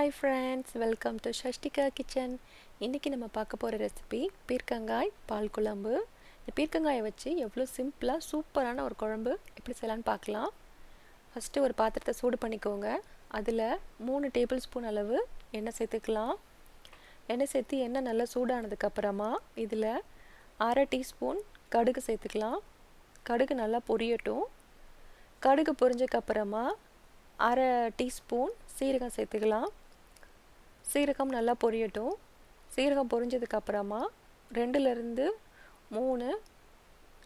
Hi friends, welcome to Shashtika Kitchen. இன்னைக்கு நம்ம பார்க்க போற ரெசிபி பீர்க்கங்காய் பால் குழம்பு. இந்த பீர்க்கங்காயை வச்சு எவ்வளவு சிம்பிளா சூப்பரான ஒரு குழம்பு எப்படி செய்யலாம்னு பார்க்கலாம். ஃபர்ஸ்ட் ஒரு பாத்திரத்தை சூடு பண்ணிக்கோங்க. அதுல 3 டேபிள் ஸ்பூன் அளவு எண்ணெய் சேர்த்துக்கலாம். எண்ணெய் சேர்த்து எண்ணெய் நல்லா சூடானதுக்கு அப்புறமா இதுல 1/2 டீஸ்பூன் கடுகு சேர்த்துக்கலாம். கடுகு நல்லா பொரியட்டும். கடுகு பொரிஞ்சதுக்கு அப்புறமா 1/2 டீஸ்பூன் சீரகம் சேர்த்துக்கலாம். சீரகம் நல்லா பொரியட்டும். சீரகம் பொரிஞ்சதுக்கு அப்புறமா 2லிருந்து 3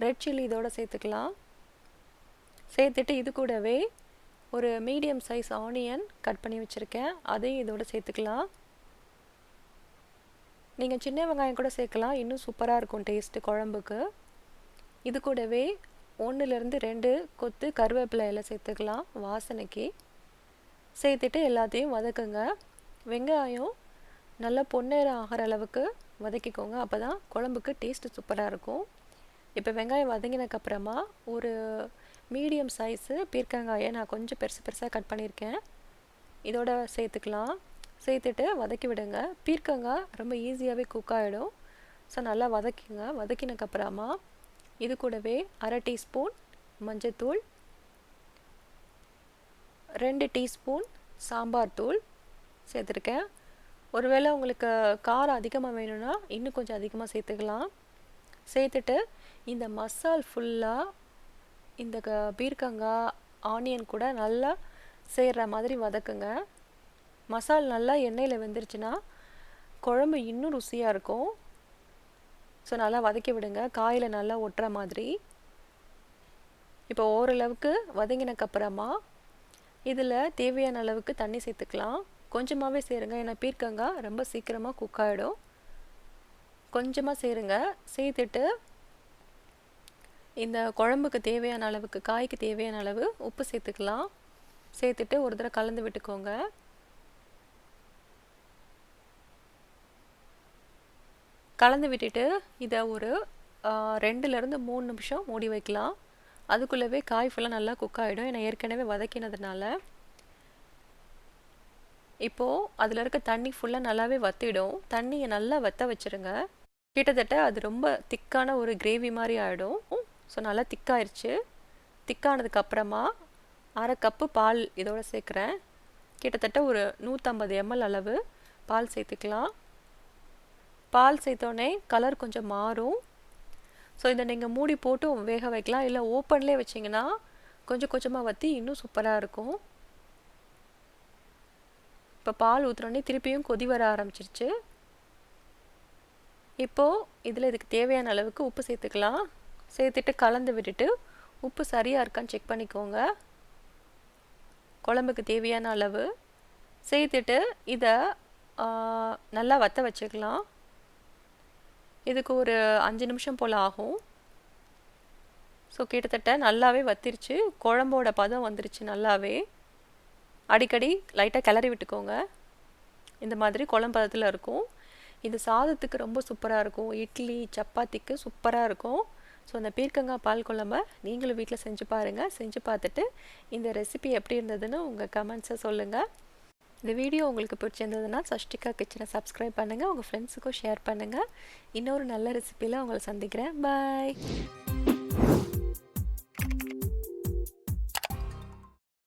ரெட் சில்லி இதோட சேர்த்துக்கலாம். சேர்த்துட்டு இது கூடவே ஒரு மீடியம் சைஸ் ஆனியன் கட் பண்ணி வச்சுருக்கேன், அதையும் இதோட சேர்த்துக்கலாம். நீங்கள் சின்ன வெங்காயம் கூட சேர்க்கலாம், இன்னும் சூப்பராக இருக்கும் டேஸ்ட்டு குழம்புக்கு. இது கூடவே 1லிருந்து 2 கொத்து கருவேப்பிலை இலை சேர்த்துக்கலாம் வாசனைக்கு. சேர்த்துட்டு எல்லாத்தையும் வதக்குங்க. வெங்காயம் நல்லா பொன்னேரம் ஆகிற அளவுக்கு வதக்கிக்கோங்க, அப்போ தான் குழம்புக்கு டேஸ்ட்டு சூப்பராக இருக்கும். இப்போ வெங்காயம் வதங்கினதுக்கப்புறமா ஒரு மீடியம் சைஸு பீர்க்கங்காயை நான் கொஞ்சம் பெருசாக கட் பண்ணியிருக்கேன், இதோட சேர்த்துக்கலாம். சேர்த்துட்டு வதக்கி விடுங்க. பீர்க்கங்காய் ரொம்ப ஈஸியாகவே குக் ஆகிடும். ஸோ நல்லா வதக்கிங்க. வதக்கினதுக்கப்புறமா இது கூடவே 1/2 டீஸ்பூன் மஞ்சத்தூள், 2 டீஸ்பூன் சாம்பார் தூள் சேர்த்துருக்கேன். ஒருவேளை உங்களுக்கு காரம் அதிகமாக வேணும்னா இன்னும் கொஞ்சம் அதிகமாக சேர்த்துக்கலாம். சேர்த்துட்டு இந்த மசால் ஃபுல்லாக இந்த பீர்க்கங்காய் ஆனியன் கூட நல்லா சேர்கிற மாதிரி வதக்குங்க. மசால் நல்லா எண்ணெயில் வெந்துருச்சுன்னா குழம்பு இன்னும் ருசியாக இருக்கும். ஸோ நல்லா வதக்கி விடுங்க, காயில் நல்லா ஒட்டுற மாதிரி. இப்போ ஓரளவுக்கு வதங்கினக்கப்புறமா இதில் தேவையான அளவுக்கு தண்ணி சேர்த்துக்கலாம். கொஞ்சமாகவே சேருங்க, ஏன்னா பீர்க்கங்காய் ரொம்ப சீக்கிரமாக குக் ஆகிடும். கொஞ்சமாக சேருங்க. சேர்த்துட்டு இந்த குழம்புக்கு தேவையான அளவுக்கு, காய்க்கு தேவையான அளவு உப்பு சேர்த்துக்கலாம். சேர்த்துட்டு ஒரு தடவை கலந்து விட்டுக்கோங்க. கலந்து விட்டுட்டு இதை ஒரு 2லிருந்து 3 நிமிஷம் மூடி வைக்கலாம். அதுக்குள்ளவே காய் ஃபுல்லாக நல்லா குக் ஆகிடும், ஏன்னா ஏற்கனவே வதக்கினதுனால. இப்போது அதில் இருக்க தண்ணி ஃபுல்லாக நல்லாவே வற்றிடும். தண்ணியை நல்லா வற்ற வச்சுருங்க. கிட்டத்தட்ட அது ரொம்ப திக்கான ஒரு கிரேவி மாதிரி ஆகிடும். ஸோ நல்லா திக்காயிருச்சு. திக்கானதுக்கப்புறமா 1/2 கப்பு பால் இதோட சேர்க்குறேன். கிட்டத்தட்ட ஒரு 150 ml அளவு பால் சேர்த்துக்கலாம். பால் சேர்த்தோடனே கலர் கொஞ்சம் மாறும். ஸோ இதை நீங்கள் மூடி போட்டு வேக வைக்கலாம், இல்லை ஓப்பன்லேயே வச்சிங்கன்னா கொஞ்சம் கொஞ்சமாக வற்றி இன்னும் சூப்பராக இருக்கும். இப்போ பால் ஊற்றுனோடனே திருப்பியும் கொதி வர ஆரம்பிச்சிருச்சு. இப்போது இதில் இதுக்கு தேவையான அளவுக்கு உப்பு சேர்த்துக்கலாம். சேர்த்துட்டு கலந்து விட்டுட்டு உப்பு சரியாக இருக்கான்னு செக் பண்ணிக்கோங்க. குழம்புக்கு தேவையான அளவு சேர்த்துட்டு இதை நல்லா வற்ற வச்சுக்கலாம். இதுக்கு ஒரு 5 நிமிஷம் போல் ஆகும். ஸோ கிட்டத்தட்ட நல்லாவே வத்திருச்சு, குழம்போட பதம் வந்துருச்சு நல்லாவே. அடிக்கடி லைட்டாக கிளறி விட்டுக்கோங்க. இந்த மாதிரி குழம்பு பதத்தில் இருக்கும். இது சாதத்துக்கு ரொம்ப சூப்பராக இருக்கும், இட்லி சப்பாத்திக்கு சூப்பராக இருக்கும். ஸோ அந்த பீர்க்கங்காய் பால் குழம்பை நீங்களும் வீட்டில் செஞ்சு பாருங்கள். செஞ்சு பார்த்துட்டு இந்த ரெசிபி எப்படி இருந்ததுன்னு உங்கள் கமெண்ட்ஸை சொல்லுங்கள். இந்த வீடியோ உங்களுக்கு பிடிச்சிருந்ததுன்னா சஷ்டிகா கிச்சனை சப்ஸ்கிரைப் பண்ணுங்கள், உங்கள் ஃப்ரெண்ட்ஸுக்கும் ஷேர் பண்ணுங்கள். இன்னொரு நல்ல ரெசிபியில் உங்களை சந்திக்கிறேன். பாய்.